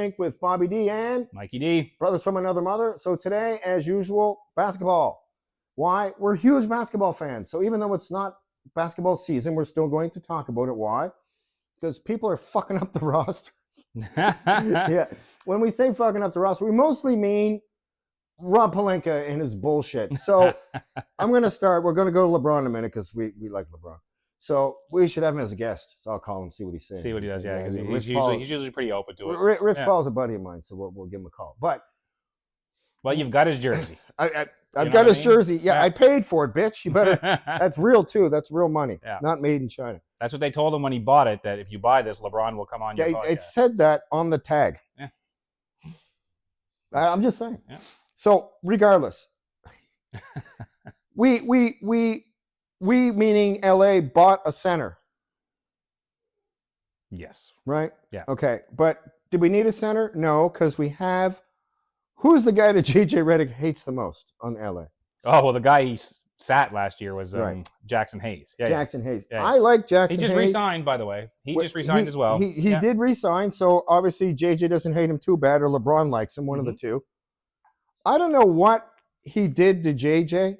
Mink with Bobby D and Mikey D. Brothers from Another Mother. So today, as usual, basketball. Why? We're huge basketball fans. So even though it's not basketball season, we're still going to talk about it. Why? Because people are fucking up the rosters. Yeah. When we say fucking up the roster, we mostly mean Rob Pelinka and his bullshit. So I'm going to start. We're going to go to LeBron in a minute because we like LeBron. So we should have him as a guest. So I'll call him, see what he's saying. See what he does, yeah. He's usually pretty open to it. Rich Paul's a buddy of mine, so we'll give him a call. But well, you've got his jersey. I've got his jersey. Yeah, I paid for it, bitch. You better. That's real too. That's real money. Yeah. Not made in China. That's what they told him when he bought it. That if you buy this, LeBron will come on your podcast. It said that on the tag. Yeah. I'm just saying. Yeah. So regardless, we meaning LA bought a center. Yes. Right? Yeah. Okay. But did we need a center? No, because we have. Who's the guy that JJ Redick hates the most on LA? Oh, well, the guy he sat last year was Jackson Hayes. Yeah, Jackson Hayes. Yeah. I like Jackson Hayes. He just re-signed, by the way. He just re-signed as well. He did re-sign, so obviously JJ doesn't hate him too bad, or LeBron likes him, one of the two. I don't know what he did to JJ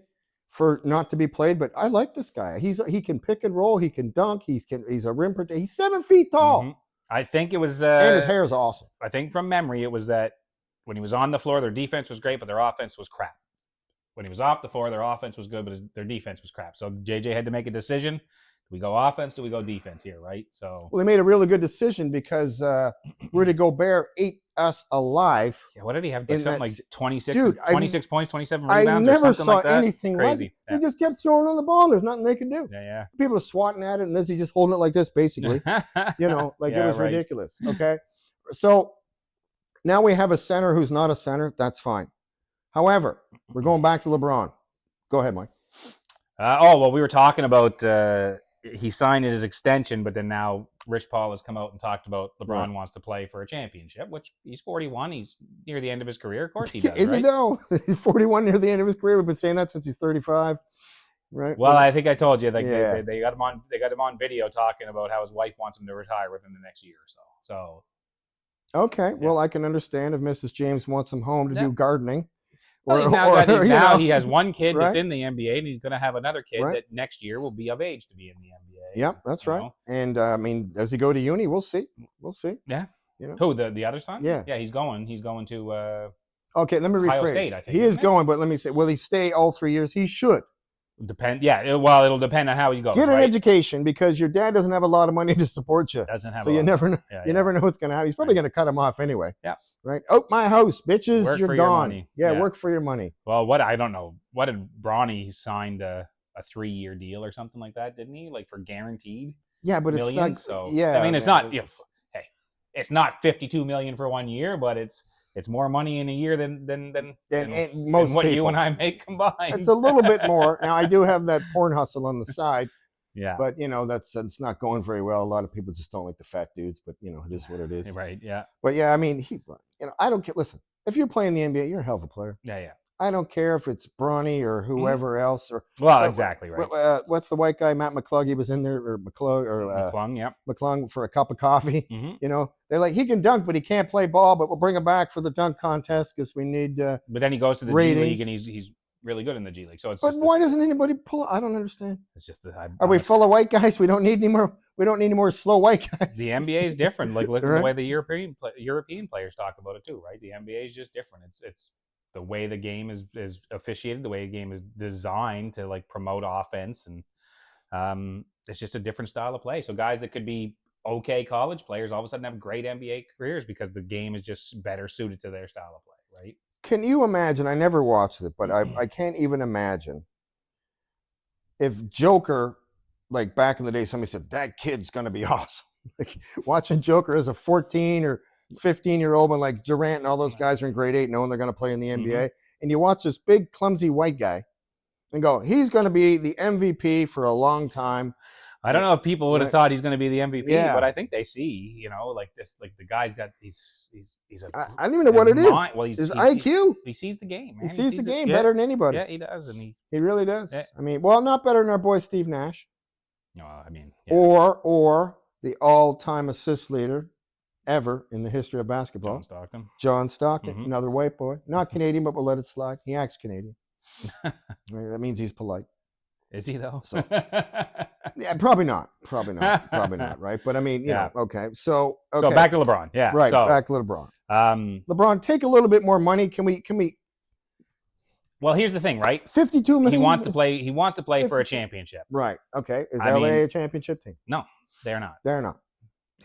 for not to be played, but I like this guy. He can pick and roll. He can dunk. He's a rim protector. He's 7 feet tall. Mm-hmm. I think it was... and his hair is awesome. I think from memory, it was that when he was on the floor, their defense was great, but their offense was crap. When he was off the floor, their offense was good, but their defense was crap. So JJ had to make a decision. Do we go offense? Do we go defense here, right? So well, they made a really good decision because Rudy Gobert ate us alive. Yeah, what did he have? Something like 26 points, 27 rebounds, I never or something saw like that. anything like it. Yeah. He just kept throwing on the ball. There's nothing they could do. Yeah. People are swatting at it, and he's just holding it like this, basically. It was ridiculous. Okay, so now we have a center who's not a center. That's fine. However, we're going back to LeBron. Go ahead, Mike. We were talking about he signed his extension, but then now Rich Paul has come out and talked about LeBron wants to play for a championship, which he's 41. He's near the end of his career. Of course he does, Is he though? He's 41 near the end of his career. We've been saying that since he's 35. Right. Well, I think I told you, they got him on. They got him on video talking about how his wife wants him to retire within the next year or so. So. Okay. Yeah. Well, I can understand if Mrs. James wants him home to do gardening. Now he has one kid that's in the NBA, and he's going to have another kid that next year will be of age to be in the NBA. Yep, that's right. Know? And I mean, does he go to uni? We'll see. Yeah. Who, the other son? Yeah. Yeah, he's going to. Okay, let me rephrase. Ohio State, I think. He is going, but let me say, will he stay all 3 years? He should. Depend. Yeah. Well, it'll depend on how he goes. Get an education because your dad doesn't have a lot of money to support you. Doesn't have. So you never know. You never know what's going to happen. He's probably going to cut him off anyway. Yeah. Right. Oh, my house, bitches, you're gone. Your money. Work for your money. Well, I don't know. What did Bronny signed a 3-year deal or something like that, didn't he? Like for guaranteed. Yeah, but millions, it's not. So yeah, I mean, it's not. Hey, it's not $52 million for 1 year, but it's more money in a year than most what people. You and I make combined. It's a little bit more. Now I do have that porn hustle on the side. Yeah. But that's not going very well. A lot of people just don't like the fat dudes, but it is what it is. Right. Yeah. But yeah, I mean, I don't care. Listen, if you're playing the NBA, you're a hell of a player. Yeah. I don't care if it's Bronny or whoever else or. Well, exactly right. What's the white guy, Matt McClung? He was in there, or McClung. Yep. McClung for a cup of coffee. Mm-hmm. They're like, he can dunk, but he can't play ball. But we'll bring him back for the dunk contest because we need. But then he goes to the ratings. G League and he's really good in the G League. So it's. But why doesn't anybody pull? I don't understand. It's just Are we full of white guys? We don't need any more. We don't need any more slow white guys. The NBA is different. Like look at the way the European players talk about it too, right? The NBA is just different. It's the way the game is officiated, the way the game is designed to like promote offense, and it's just a different style of play. So guys that could be okay college players all of a sudden have great NBA careers because the game is just better suited to their style of play, right? Can you imagine? I never watched it, but I can't even imagine if Joker, like back in the day, somebody said that kid's gonna be awesome. Like watching Joker as a 14 or 15-year-old when like Durant and all those guys are in grade 8 knowing they're going to play in the NBA, and you watch this big clumsy white guy and go, he's going to be the MVP for a long time. I don't know if people would have thought he's going to be the MVP, but I think they see, like this, like the guy's got he's I don't even know what it is. Well, his IQ. He sees the game. Man. He sees the game better than anybody. Yeah, he does, and he really does. Yeah. I mean, well, not better than our boy Steve Nash. No, I mean, or the all-time assist leader, ever in the history of basketball. John Stockton. John Stockton, Mhm. another white boy. Not Canadian, but we'll let it slide. He acts Canadian. That means he's polite. Is he though? So, yeah, probably not, right? But I mean, you know, okay. So back to LeBron. Yeah, right. So, back to LeBron. LeBron, take a little bit more money. Can we? Well, here's the thing, right? 52 million. He wants to play. He wants to play for a championship. Right. Okay. Is LA a championship team? No, they're not. They're not.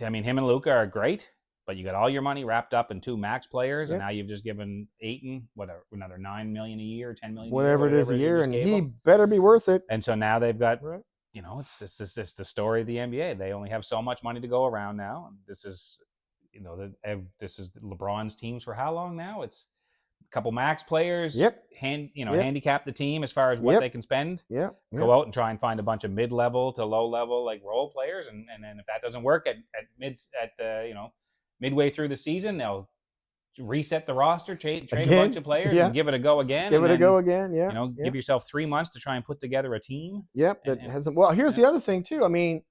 I mean, him and Luka are great, but you got all your money wrapped up in 2 max players, and now you've just given Ayton another $9 million a year, $10 million, whatever it is a year, and he him. better be worth it. And so now they've got, you know, it's the story of the NBA. They only have so much money to go around now. This is, you know, this is LeBron's teams for how long now? It's a couple max players. Handicap the team as far as what they can spend. Go out and try and find a bunch of mid-level to low-level like role players, and then if that doesn't work midway through the season, they'll reset the roster, trade a bunch of players, and give it a go again. Give yourself 3 months to try and put together a team. Well, here's the other thing too. I mean,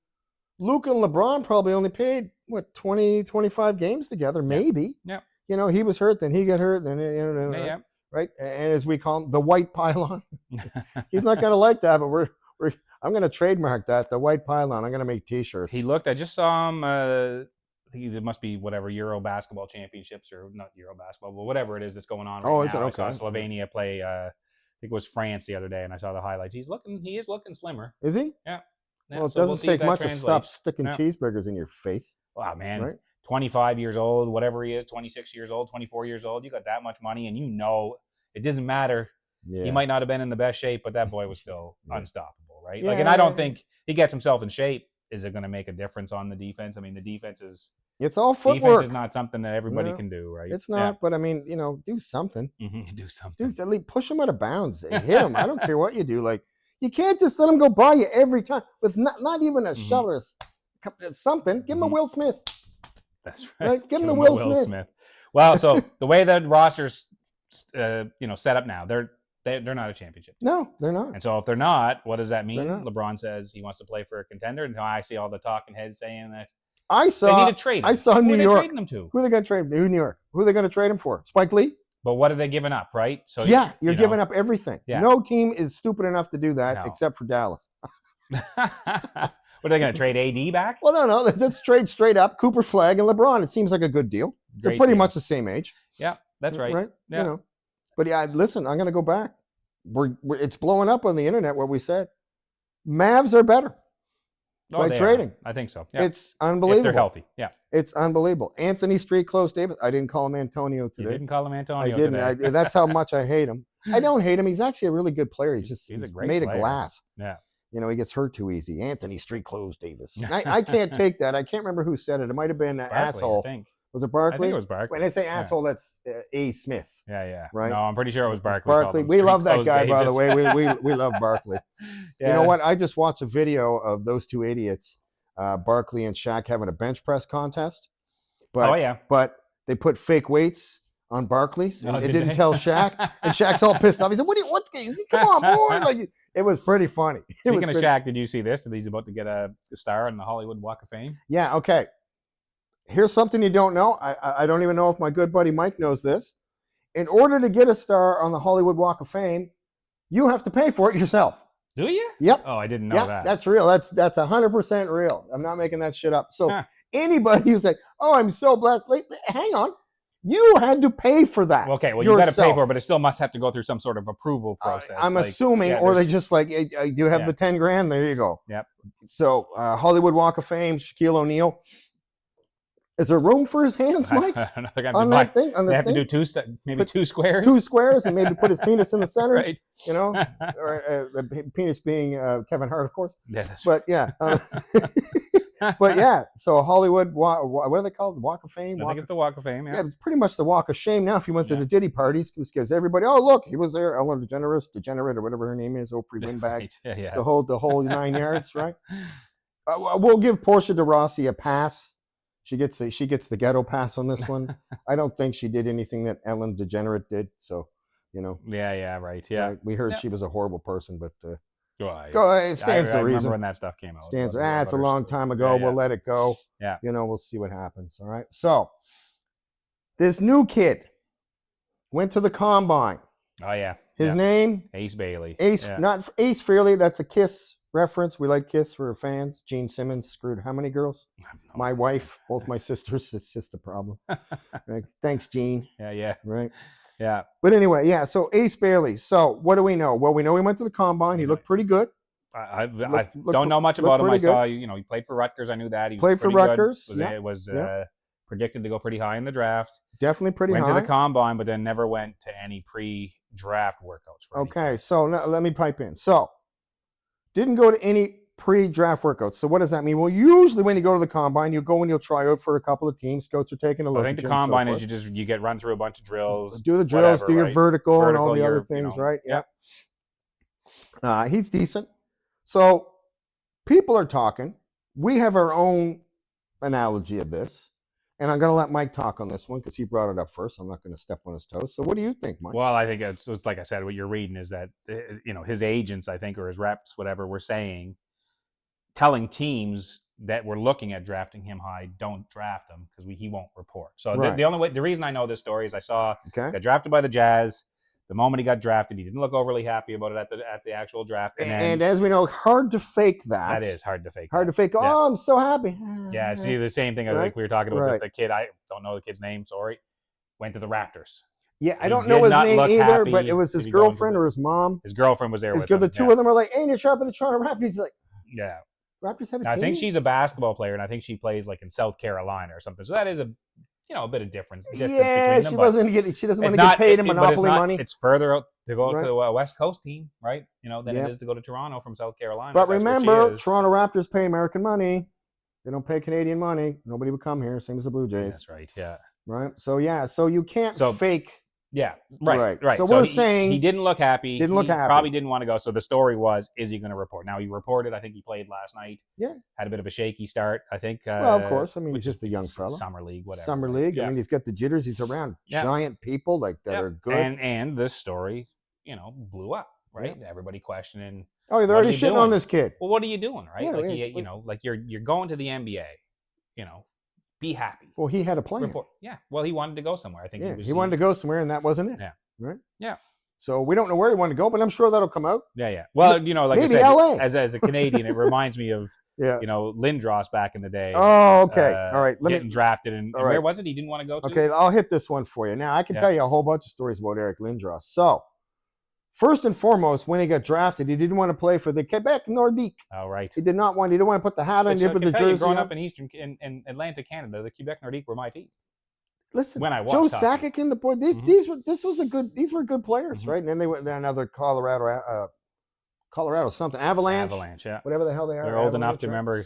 Luka and LeBron probably only played 20, 25 games together, maybe. Yeah. You know, he was hurt, then he got hurt, then right. And as we call him, the white pylon. He's not going to like that, but I'm going to trademark that, the white pylon. I'm going to make T-shirts. He looked. I just saw him. I think it must be whatever Euro basketball championships, or not Euro basketball, but whatever it is that's going on right now. Okay. I saw Slovenia play. I think it was France the other day, and I saw the highlights. He is looking slimmer. Is he? Yeah. Well, it doesn't take much to stop sticking cheeseburgers in your face. Wow, man. Right? 25 years old, whatever he is, 26 years old, 24 years old. You got that much money, and you know it doesn't matter. Yeah. He might not have been in the best shape, but that boy was still unstoppable, right? And I don't think he gets himself in shape. Is it going to make a difference on the defense? I mean, the defense is... It's all footwork. Defense is not something that everybody can do, right? It's not, but I mean, you know, do something. Do something. Dude, at least push him out of bounds. Hit him. I don't care what you do. Like, you can't just let him go by you every time with not even a shove or something. Give him a Will Smith. That's right. Give him the Will Smith. Well, so the way the roster's set up now, they're not a championship. No, they're not. And so if they're not, what does that mean? LeBron says he wants to play for a contender, and I see all the talking heads saying that they need to trade him. I saw New York. Who are they trading him to? Who are they going to trade him to? New York. Who are they going to trade him for? Spike Lee? But what are they giving up, right? So you're giving up everything. Yeah. No team is stupid enough to do that except for Dallas. What are they going to trade AD back? Well, no. Let's trade straight up Cooper Flag and LeBron. It seems like a good deal. They're pretty much the same age. Yeah, that's right. Right? Yeah. You know. But listen, I'm going to go back. It's blowing up on the internet what we said. Mavs are better by trading. I think so. Yeah. It's unbelievable. If they're healthy. Yeah. It's unbelievable. Anthony Street Close Davis. I didn't call him Antonio today. You didn't call him Antonio today. That's how much I hate him. I don't hate him. He's actually a really good player. He's a great made player. Of glass. Yeah. You know, he gets hurt too easy. Anthony Street Close Davis. I can't take that. I can't remember who said it. It might have been an asshole. I think. Was it Barkley? I think it was Barkley. When I say asshole, that's A. Smith. Yeah. Right? No, I'm pretty sure it was Barkley. Barkley. We love that guy, by the way. We love Barkley. You know what? I just watched a video of those two idiots, Barkley and Shaq, having a bench press contest. But they put fake weights on Barkley's. And it didn't tell Shaq. And Shaq's all pissed off. He said, what's come on, boy. Like, it was pretty funny. Speaking of Shaq, did you see this? That he's about to get a star on the Hollywood Walk of Fame? Yeah, okay. Here's something you don't know. I don't even know if my good buddy Mike knows this. In order to get a star on the Hollywood Walk of Fame, you have to pay for it yourself. Do you? Yep. Oh, I didn't know that. That's real. That's 100% real. I'm not making that shit up. So anybody who's like, oh, I'm so blessed. Hang on. You had to pay for that. Okay, well, you got to pay for it, but it still must have to go through some sort of approval process. I'm assuming, or they just like, hey, do you have the 10 grand? There you go. Yep. So Hollywood Walk of Fame, Shaquille O'Neal. Is there room for his hands, Mike? On that thing? They have to do two squares? 2 squares and maybe put his penis in the center. Right. You know? Or penis being Kevin Hart, of course. Yeah, that's right. But yeah. But yeah, so Hollywood, what are they called? Walk of Fame? I think it's the Walk of Fame, yeah. It's pretty much the Walk of Shame now if you went to the Diddy parties, because everybody, oh, look, he was there, Ellen DeGeneres, or whatever her name is, Oprah Windbag, yeah. the whole 9 yards, right? We'll give Portia de Rossi a pass. She gets the ghetto pass on this one. I don't think she did anything that Ellen DeGeneres did, so, you know. Yeah, right, yeah. We heard she was a horrible person, but... It stands to I remember reason. when that stuff came out. Stands. It's a long time ago. We'll let it go. Yeah. We'll see what happens. All right. So this new kid went to the combine. Oh yeah. His name Ace Bailey. Not Ace Frehley. That's a Kiss reference. We like Kiss for fans. Gene Simmons screwed how many girls? My wife, both my sisters. It's just a problem. Right? Thanks, Gene. Yeah. Right. Yeah. But anyway, yeah. So Ace Bailey. So what do we know? Well, we know he went to the combine. He looked pretty good. I don't know much about him. I saw he played for Rutgers. I knew that he played for Rutgers. Was predicted to go pretty high in the draft. Definitely pretty high. Went to the combine, but then never went to any pre-draft workouts. Okay, so now let me pipe in. So didn't go to any pre-draft workouts. So what does that mean? Well, usually when you go to the combine, you go and you'll try out for a couple of teams. Scouts are taking a look. I think the combine is you get run through a bunch of drills. Do the drills, whatever, do your right? vertical and all the other things, right? Yep. He's decent. So people are talking. We have our own analogy of this. And I'm going to let Mike talk on this one because he brought it up first. I'm not going to step on his toes. So what do you think, Mike? Well, I think it's like I said, what you're reading is that, his agents, I think, or his reps, whatever, were telling teams that were looking at drafting him high, don't draft him because he won't report. So the reason I know this story is I saw he got drafted by the Jazz. The moment he got drafted, he didn't look overly happy about it at the actual draft. And as we know, hard to fake that. That is hard to fake. Hard to fake. Oh, I'm so happy. Yeah, see, the same thing. I think we were talking about the kid. I don't know the kid's name. Sorry. Went to the Raptors. Yeah, I don't know his name either, but it was his girlfriend or his mom. His girlfriend was there with him. The two of them are like, hey, you're shopping the Toronto Raptors. He's like, yeah. Raptors have a team? I think she's a basketball player, and I think she plays like in South Carolina or something. So that is a bit of difference. Yeah, she doesn't want to get paid in Monopoly money. It's further out to go to a West Coast team, right? Than it is to go to Toronto from South Carolina. But remember, Toronto Raptors pay American money. They don't pay Canadian money. Nobody would come here. Same as the Blue Jays. That's right. Yeah. Right. So so you can't fake. Yeah. Right. So we're saying he didn't look happy. Didn't look happy. Probably didn't want to go. So the story was, is he going to report? Now he reported. I think he played last night. Yeah. Had a bit of a shaky start. I think. Well, of course. I mean, he's just a young fella. Summer league, whatever. Summer league. Yeah. I mean, he's got the jitters. He's around giant people that are good. And this story, blew up. Right. Yeah. Everybody questioning. Oh, they're already shitting on this kid. Well, what are you doing? Right. Yeah, you're going to the NBA. Be happy. Well, he had a plan. Yeah. Well, he wanted to go somewhere. I think he wanted to go somewhere, and that wasn't it. Yeah. Right? Yeah. So we don't know where he wanted to go, but I'm sure that'll come out. Yeah. Well, like maybe I said, LA. As a Canadian, it reminds me of Lindros back in the day. Oh, okay. All right. Getting drafted, and where was it? He didn't want to go to. Okay, I'll hit this one for you. Now I can tell you a whole bunch of stories about Eric Lindros. So first and foremost, when he got drafted, he didn't want to play for the Quebec Nordique. Oh, right. He didn't want to put the hat on, put the jersey on. Growing up in Atlantic Canada, the Quebec Nordique were my team. Listen, when I watched Joe Sakic and the boy, these were good players, right? And then they went to another Colorado something, Avalanche, whatever the hell they are. They're old enough to remember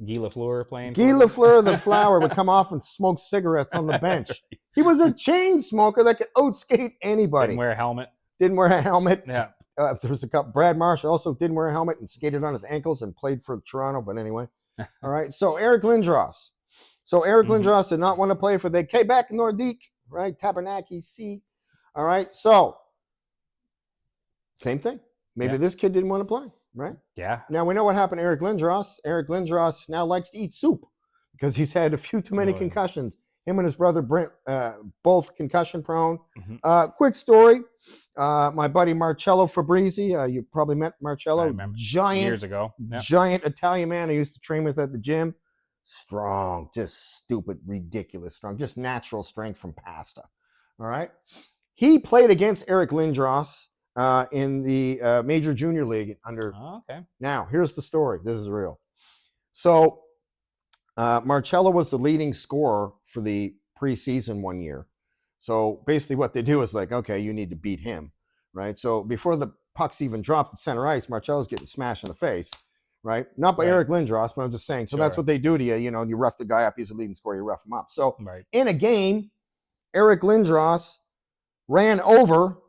Guy Lafleur playing. Guy Lafleur, the flower, would come off and smoke cigarettes on the bench. Right. He was a chain smoker that could outskate anybody. Didn't wear a helmet. Yeah. There was a couple. Brad Marsh also didn't wear a helmet and skated on his ankles and played for Toronto. But anyway, all right. So Eric Lindros. Lindros did not want to play for the Quebec Nordique, right? Tabernacle C. All right. So same thing. Maybe this kid didn't want to play, right? Yeah. Now we know what happened to Eric Lindros. Eric Lindros now likes to eat soup because he's had a few too many concussions. Him and his brother Brent, both concussion prone. Quick story. My buddy Marcello Fabrizi, you probably met Marcello. I remember. Giant, years ago. Giant Italian man I used to train with at the gym. Strong, just stupid, ridiculous strong, just natural strength from pasta. All right. He played against Eric Lindros in the Major Junior League under. Oh, okay. Now, here's the story. This is real. So Marcello was the leading scorer for the preseason one year. So basically what they do is like, okay, you need to beat him, right? So before the puck's even dropped at center ice, Marcello's getting smashed in the face, right? Not by Eric Lindros, but I'm just saying. So that's what they do to you. You rough the guy up. He's a leading scorer. You rough him up. So in a game, Eric Lindros ran over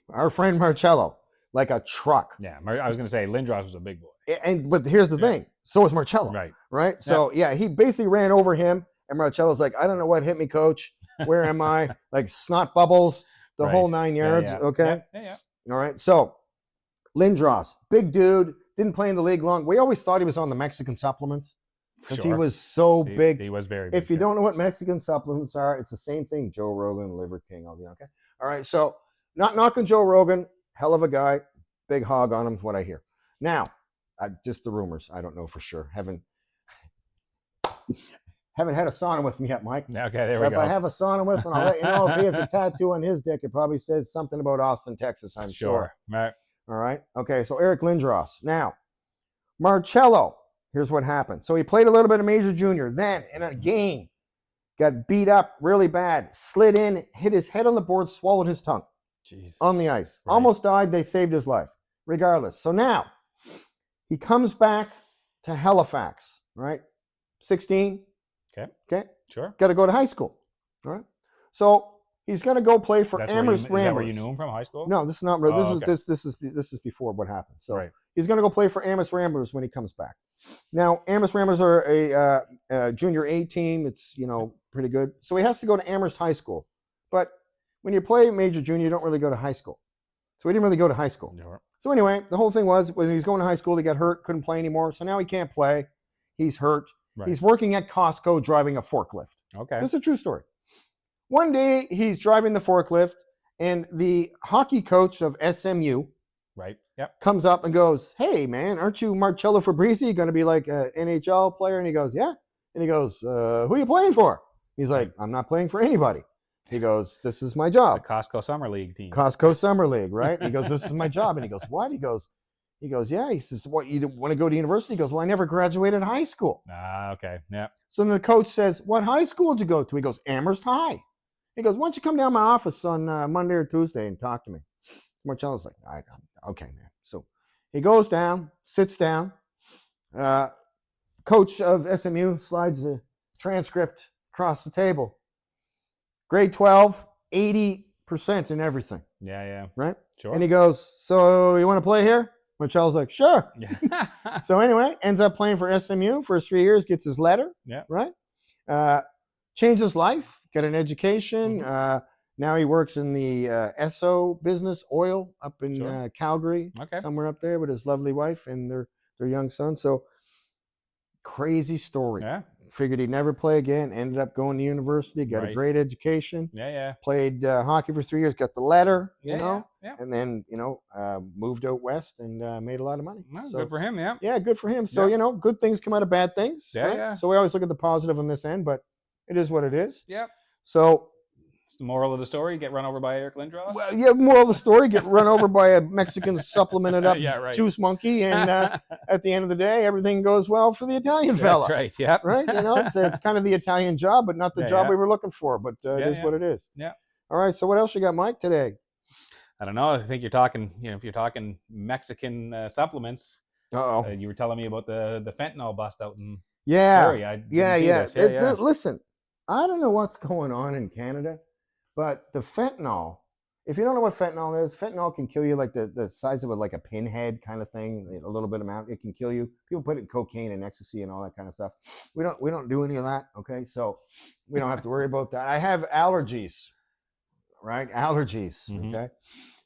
our friend Marcello like a truck. Yeah, I was going to say Lindros was a big boy. But here's the thing. So was Marcello. Right? So, he basically ran over him, and Marcello's like, I don't know what hit me, coach. Where am I? Like snot bubbles, the whole 9 yards. Okay? Yeah. All right. So Lindros, big dude, didn't play in the league long. We always thought he was on the Mexican supplements because he was so big. He was very big. If you don't know what Mexican supplements are, it's the same thing. Joe Rogan, Liver King, all the okay. All right, so not knocking Joe Rogan, hell of a guy, big hog on him, is what I hear. Now, just the rumors. I don't know for sure. Haven't had a sauna with me yet, Mike. Okay, there we go. If I have a sauna with him, I'll let you know. If he has a tattoo on his dick, it probably says something about Austin, Texas, I'm sure. Right. All right. Okay, so Eric Lindros. Now, Marcello, here's what happened. So he played a little bit of Major Junior. Then, in a game, got beat up really bad, slid in, hit his head on the board, swallowed his tongue. Jeez. On the ice. Right. Almost died. They saved his life. Regardless. So now, he comes back to Halifax, right? 16. Okay. Sure. Got to go to high school. All right. So he's going to go play for Amherst Ramblers. Is that where you knew him from, high school? No, this is not real. Oh, this is before what happened. So right. He's going to go play for Amherst Ramblers when he comes back. Now, Amherst Ramblers are a junior A team. It's, pretty good. So he has to go to Amherst High School. But when you play major junior, you don't really go to high school. So he didn't really go to high school. Sure. So anyway, the whole thing was when he was going to high school, he got hurt, couldn't play anymore. So now he can't play. He's hurt. Right. He's working at Costco driving a forklift. Okay. This is a true story. One day he's driving the forklift and the hockey coach of SMU Right. Yep. comes up and goes, "Hey man, aren't you Marcello Fabrizi going to be like an NHL player?" And he goes, "Yeah." And he goes, "Who are you playing for?" He's like, "I'm not playing for anybody." He goes, "This is my job." The Costco Summer League team. Costco Summer League, right? He goes, "This is my job." And he goes, "What?" He goes, "Yeah." He says, "What, you want to go to university?" He goes, "Well, I never graduated high school." Okay. Yeah. So then the coach says, "What high school did you go to?" He goes, "Amherst High." He goes, "Why don't you come down to my office on Monday or Tuesday and talk to me?" Marcello's like, "Okay, man." So he goes down, sits down. Coach of SMU slides the transcript across the table. Grade 12, 80% in everything. Yeah. Right? Sure. And he goes, "So you want to play here?" Marcello's like, "Sure." Yeah. So anyway, ends up playing for SMU for 3 years, gets his letter. Yeah. Right? Changed his life, got an education. Mm-hmm. Now he works in the Esso business, oil, up in Sure. Calgary, Okay. somewhere up there with his lovely wife and their young son. So crazy story. Yeah. Figured he'd never play again. Ended up going to university, got a Right. great education. Yeah. Played hockey for 3 years, got the letter, Yeah. and then moved out west and made a lot of money. Well, So good for him. Yeah. yeah, good for him. So Yeah. good things come out of bad things. Yeah, right? yeah. So we always look at the positive on this end, but it is what it is. Yep. So It's the moral of the story: get run over by Eric Lindros. well, yeah, moral of the story: get run over by a Mexican supplemented up Yeah, right. juice monkey, and at the end of the day, everything goes well for the Italian fella. That's right. Yeah. Right? It's kind of the Italian job, but not the Yeah, job yeah. we were looking for. But it is what it is. Yeah. All right. So what else you got, Mike, today? I don't know. I think you're talking. If you're talking Mexican supplements, Uh-oh. you were telling me about the fentanyl bust out in Yeah. Surrey. I didn't Yeah. see Yeah. this. Yeah. Listen, I don't know what's going on in Canada, but the fentanyl. If you don't know what fentanyl is, fentanyl can kill you like the size of like a pinhead kind of thing, a little bit amount. It can kill you. People put it in cocaine and ecstasy and all that kind of stuff. We don't do any of that. Okay, so we don't have to worry about that. I have allergies, right? Allergies. Mhm. Okay,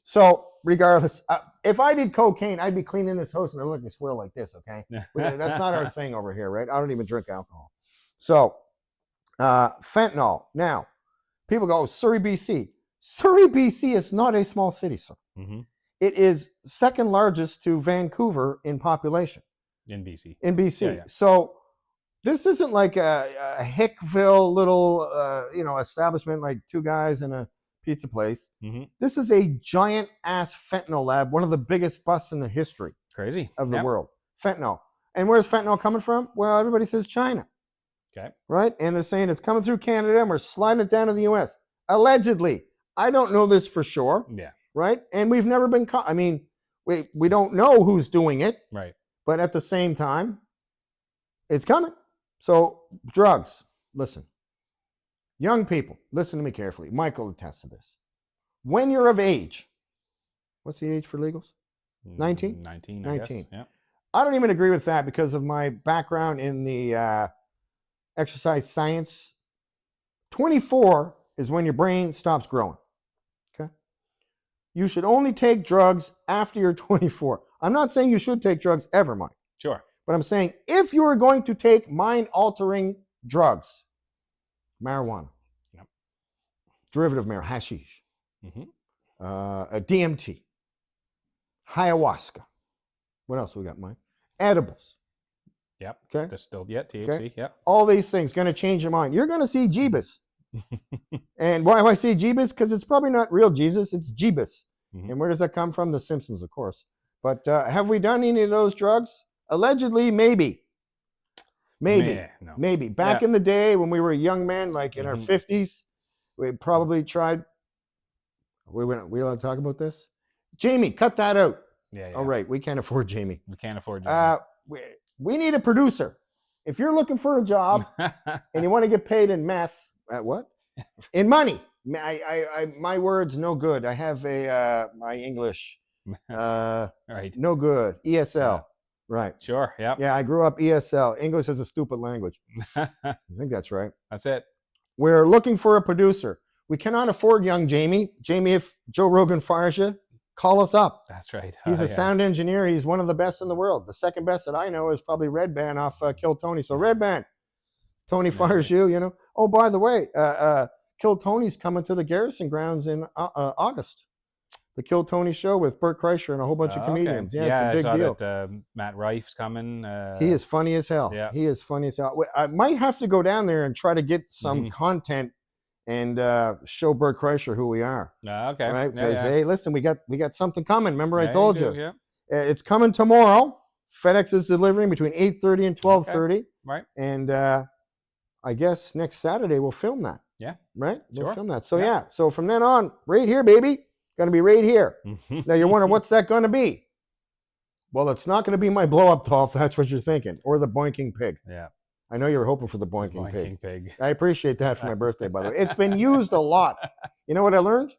so regardless, if I did cocaine, I'd be cleaning this house and I look like a squirrel like this. Okay, that's not our thing over here, right? I don't even drink alcohol. So fentanyl. Now, people go, Surrey, BC. Surrey, BC is not a small city, sir. Mm-hmm. It is second largest to Vancouver in population. In BC. In BC. Yeah. So this isn't like a Hickville little, establishment like two guys in a pizza place. Mm-hmm. This is a giant ass fentanyl lab, one of the biggest busts in the history Crazy. of the world. Fentanyl. And where's fentanyl coming from? Well, everybody says China. Okay. Right? And they're saying it's coming through Canada and we're sliding it down to the U.S. Allegedly. I don't know this for sure. Yeah. Right? And we've never been caught. I mean, we don't know who's doing it. Right. But at the same time, it's coming. So drugs, listen. Young people, listen to me carefully. Michael attests to this. When you're of age, what's the age for legals? 19? 19, 19. I guess. Yeah. I don't even agree with that because of my background in the exercise science. 24 is when your brain stops growing. Okay. you should only take drugs after you're 24. I'm not saying you should take drugs ever, Mike. Sure. But I'm saying if you are going to take mind-altering drugs, marijuana, Yep. derivative marijuana, hashish, Mm-hmm. DMT, ayahuasca. What else we got, Mike? Edibles. Yep. Okay. Distilled. Yeah. THC. Okay. Yep. All these things going to change your mind. You're going to see Jeebus. And why do I say Jeebus? Because it's probably not real Jesus. It's Jeebus. Mm-hmm. And where does that come from? The Simpsons, of course. But have we done any of those drugs? Allegedly, maybe. Maybe. No. Maybe. Back in the day when we were young men, like in our 50s, we probably tried. We allowed to talk about this? Jamie, cut that out. Yeah. All right. We can't afford Jamie. We can't afford Jamie. We need a producer. If you're looking for a job and you want to get paid in meth, what? In money. My words, no good. I have my English. Right. No good. ESL. Yeah. Right. Sure. Yeah. Yeah, I grew up ESL. English is a stupid language. I think that's right. That's it. We're looking for a producer. We cannot afford young Jamie. Jamie, if Joe Rogan fires you, call us up. That's right. He's a sound engineer. He's one of the best in the world. The second best that I know is probably Red Band off Kill Tony. So Red Band, Tony fires you, you know. Oh, by the way, Kill Tony's coming to the Garrison Grounds in August. The Kill Tony show with Bert Kreischer and a whole bunch of comedians. Okay. Yeah, it's a big deal. That, Matt Rife's coming. He is funny as hell. Yeah. He is funny as hell. I might have to go down there and try to get some content and show Bert Kreischer who we are. Okay. Right? Because hey, listen, we got something coming. Remember I Yeah, told you. you. Yeah. It's coming tomorrow. FedEx is delivering between 8:30 and 12:30. Okay. Right. And I guess next Saturday we'll film that. Yeah. Right? We'll Sure. film that. So yeah. So from then on, right here, baby. Going to be right here. Now you're wondering what's that going to be? Well, it's not going to be my blow up doll if that's what you're thinking, or the boinking pig. Yeah. I know you were hoping for the boinking pig. pig. I appreciate that for my birthday, by the way. It's been used a lot. You know what I learned?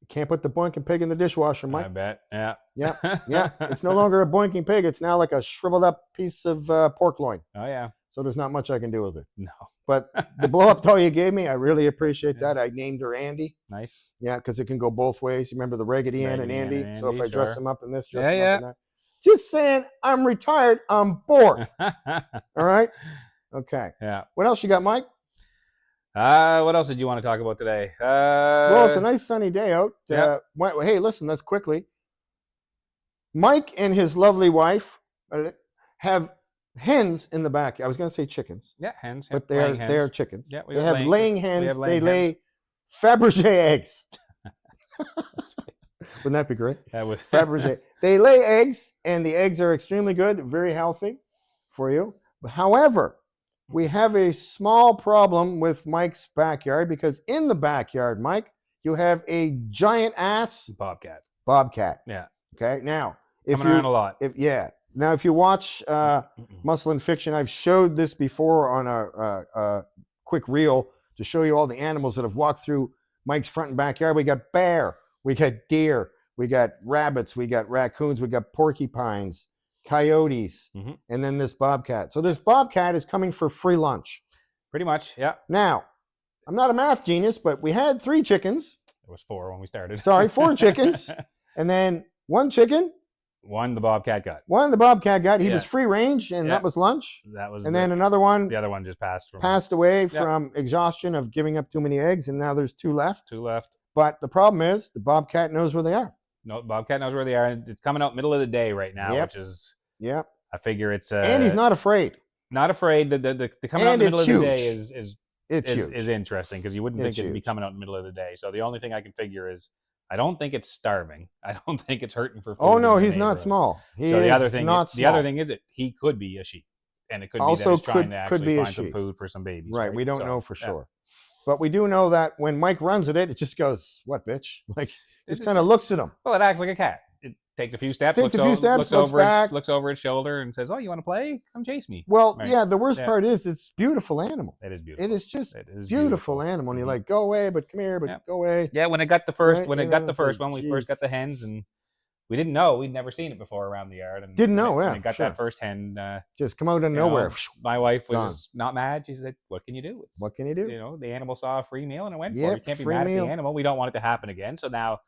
You can't put the boinking pig in the dishwasher, Mike. I bet. Yeah. Yeah. It's no longer a boinking pig. It's now like a shriveled up piece of pork loin. Oh yeah. So there's not much I can do with it. No. But the blow up doll you gave me, I really appreciate that. I named her Andy. Nice. Yeah, because it can go both ways. You remember the Raggedy Ann and Andy? So if I dress them up in this, dress them up in that. Just saying, I'm retired. I'm bored. All right? Okay. Yeah. What else you got, Mike? What else did you want to talk about today? Well, it's a nice sunny day out. Yeah. Hey, listen, let's quickly. Mike and his lovely wife have hens in the back. I was going to say chickens. Yeah, hens. But they are chickens. Yeah, they have laying hens. They lay Fabergé eggs. Wouldn't that be great? That would. Fabergé. They lay eggs, and the eggs are extremely good, very healthy for you. However, we have a small problem with Mike's backyard because in the backyard, Mike, you have a giant ass Bobcat. Yeah. Okay. Now, coming around a lot. Now, if you watch Muscle and Fiction, I've showed this before on a quick reel to show you all the animals that have walked through Mike's front and backyard. We got bear, we got deer, we got rabbits, we got raccoons, we got porcupines, coyotes, and then this Bobcat. So this Bobcat is coming for free lunch. Pretty much, yeah. Now, I'm not a math genius, but we had 3 chickens. It was 4 when we started. Sorry, 4 chickens. And then 1 chicken. One the Bobcat got. One the Bobcat got. He was free range, and that was lunch. That was. And then another one. The other one just passed away from exhaustion of giving up too many eggs, and now there's 2 left. 2 left. But the problem is the Bobcat knows where they are. No, Bobcat knows where they are. It's coming out middle of the day right now, which is. Yeah. I figure it's. And he's not afraid. Not afraid. The coming out in the middle of the day is interesting because you wouldn't think it'd be coming out in the middle of the day. So the only thing I can figure is. I don't think it's starving. I don't think it's hurting for food. Oh no, he's not small. The other thing is he could be a sheep, and it could be that he's trying to actually find some food for some babies. Right, we don't know for sure, but we do know that when Mike runs at it, it just goes, "What, bitch?" Like just kind of looks at him. Well, it acts like a cat. It takes a few steps, looks over its shoulder, and says, "Oh, you want to play? Come chase me." Well, yeah. The worst part is it's a beautiful animal. It is beautiful. It is just beautiful animal. And you're like, go away, but come here, but go away. Yeah, when it got the first, when we first got the hens, and we didn't know, we'd never seen it before around the yard, and when it got that first hen, just come out of nowhere. My wife was not mad. She said, "What can you do? What can you do? You know, the animal saw a free meal and it went for it. You can't be mad at the animal. We don't want it to happen again. So now."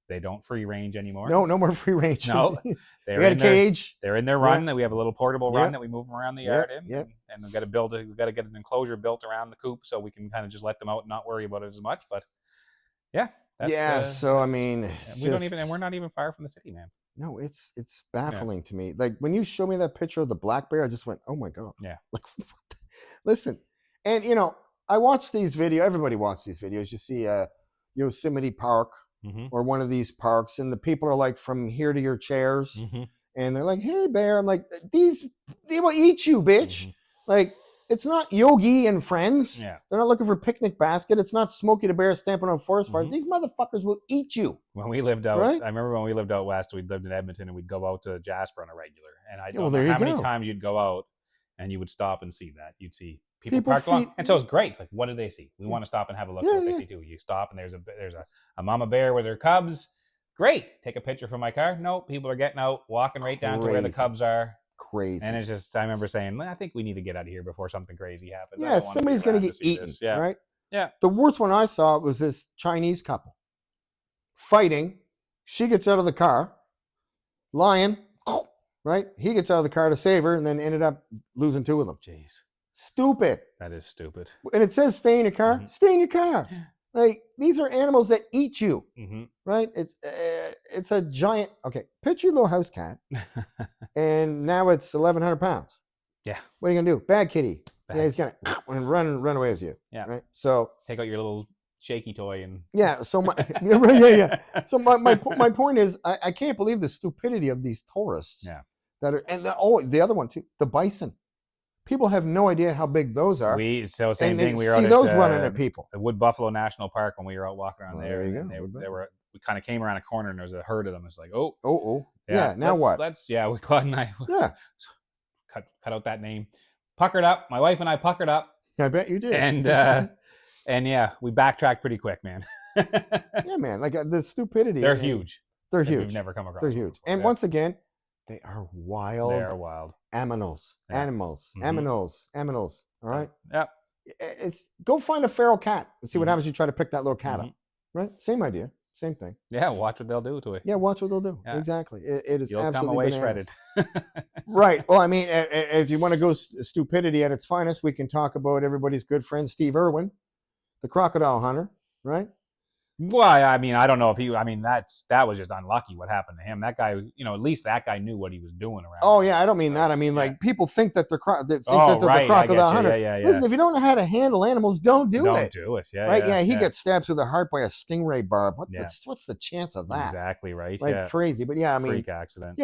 They don't free range anymore. No more free range. No, we they're got a in their, cage. they're in their run. We have a little portable run that we move them around the yard in, Yep. and we've got to get an enclosure built around the coop so we can kind of just let them out and not worry about it as much. But yeah, so I mean, we're not even far from the city, man. No, it's baffling to me. Like when you show me that picture of the black bear, I just went, "Oh my god!" Yeah. Like, listen, and I watch these videos. Everybody watches these videos. You see, Yosemite Park or one of these parks, and the people are like from here to your chairs, and they're like, "Hey, bear!" I'm like, they will eat you, bitch. Like. It's not Yogi and friends. Yeah. They're not looking for a picnic basket. It's not Smokey the Bear stamping on forest fires. These motherfuckers will eat you. When we lived out, right? I remember when we lived out west, we lived in Edmonton, and we'd go out to Jasper on a regular. And I don't know how many times you'd go out and you would stop and see that. You'd see people parked feed, along. And so it's great. It's like, what do they see? We want to stop and have a look at what they see too. You stop and there's a mama bear with her cubs. Great. Take a picture from my car. No, people are getting out, walking right down to where the cubs are. Crazy. And it's just, I remember saying, I think we need to get out of here before something crazy happens. Yeah, somebody's going to get eaten, right? Yeah. The worst one I saw was this Chinese couple fighting. She gets out of the car, lion, right? He gets out of the car to save her and then ended up losing two of them. Jeez. Stupid. That is stupid. And it says stay in your car. Stay in your car. Like, these are animals that eat you, right? It's a giant. Okay, picture your little house cat, and now it's 1,100 pounds. Yeah. What are you gonna do? Bad kitty. Yeah, he's gonna run away with you. Yeah. Right. So take out your little shaky toy and. Yeah. So yeah. So my point is, I can't believe the stupidity of these tourists. Yeah. That are the other one too, the bison. People have no idea how big those are. We see those running at people. The Wood Buffalo National Park when we were out walking around there. There you go. We kind of came around a corner and there was a herd of them. It's like, yeah. Now what? Claude and I. Cut out that name. Puckered up. My wife and I puckered up. I bet you did. And yeah, we backtracked pretty quick, man. Yeah, man. Like the stupidity. They're huge. They're huge. We've never come across. They're huge. And once again, they are wild. They are wild. Aminals. Animals. All right. Yeah. Go find a feral cat and see what happens. You try to pick that little cat up. Right. Same idea. Same thing. Yeah. Watch what they'll do to it. Yeah. Watch what they'll do. Yeah. Exactly. It is. You'll absolutely come away bananas. shredded. Right. Well, I mean, if you want to go stupidity at its finest, we can talk about everybody's good friend Steve Irwin, the crocodile hunter. Right. Well, I mean, I don't know if that was just unlucky what happened to him. That guy, at least that guy knew what he was doing around. Oh yeah, I don't mean that. I mean like people think that they're the crocodile hunter. Yeah. Listen, if you don't know how to handle animals, don't do it. Don't do it. Yeah. Right. Yeah. He gets stabbed through the heart by a stingray barb. What's the chance of that? Exactly right. Like crazy. But yeah, I mean, freak accident.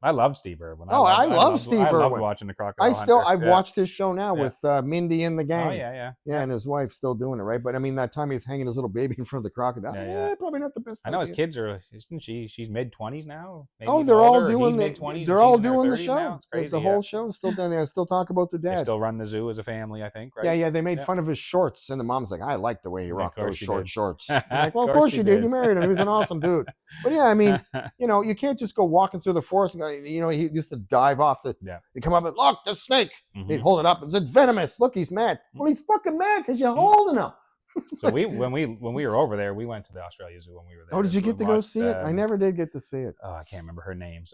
I loved Steve Irwin. I love Steve Irwin. I loved watching the crocodile. I've watched his show now with Mindy and the gang. Oh yeah. Yeah, and his wife's still doing it, right? But I mean, that time he was hanging his little baby in front of the crocodile. Yeah. Probably not the best. I know his kids are. Isn't she? She's mid-20s now. Maybe they're all doing mid-20s. They're all doing the show. Now. It's crazy. The whole show is still done. They still talk about their dad. They still run the zoo as a family, I think. Right? Yeah. They made fun of his shorts, and the mom's like, "I like the way he rocked those short shorts." I'm like, well, of course you did. You married him. He was an awesome dude. But yeah, I mean, you can't just go walking through the forest. And he used to dive off the. Yeah. He'd come up and look, the snake. He'd hold it up and said, "Venomous." Look, he's mad. Well, he's fucking mad because you're holding him. So when we were over there, we went to the Australia Zoo when we were there. Oh, did you get to go see it? I never did get to see it. Oh, I can't remember her name,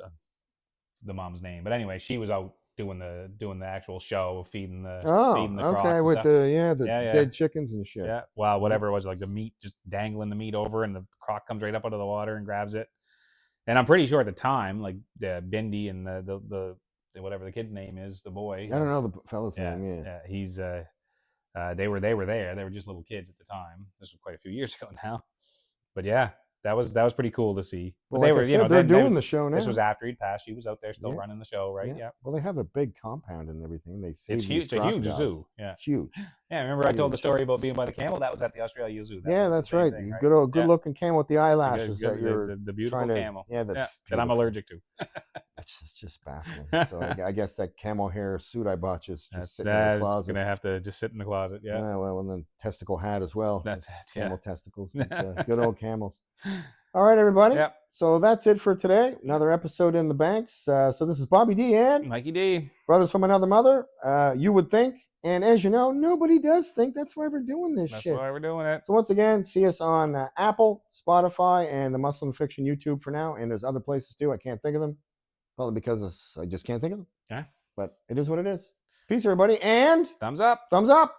the mom's name. But anyway, she was out doing the actual show, feeding the crocs with stuff. the dead chickens and shit. Yeah, well, whatever it was, like the meat, just dangling the meat over, and the croc comes right up out of the water and grabs it. And I'm pretty sure at the time, like Bindi and the whatever the kid's name is, the boy. I don't know the fella's name. Yeah, he's. They were there. They were just little kids at the time. This was quite a few years ago now, but yeah, that was pretty cool to see. But well, they're doing the show now. This was after he'd passed. She was out there still running the show, right? Yeah. Well, they have a big compound and everything. They it's huge. It's a huge zoo. Yeah, huge. Yeah, remember I told the story about being by the camel? That was at the Australia Zoo. That's right. Thing, right. Good looking camel with the eyelashes the beautiful camel. That I'm allergic to. It's just baffling. So I guess that camel hair suit I bought just sitting in the closet. Gonna have to just sit in the closet. Yeah. Well, and then testicle hat as well. That's camel testicles. But, good old camels. All right, everybody. Yep. So that's it for today. Another episode in the banks. So this is Bobby D and Mikey D, brothers from another mother. You would think And as you know, nobody does think that's why we're doing this That's shit. why we're doing it. So once again, see us on Apple, Spotify, and the Muslim Fiction YouTube for now. And there's other places too. I can't think of them. Probably because I just can't think of them. Yeah. But it is what it is. Peace, everybody. And thumbs up. Thumbs up.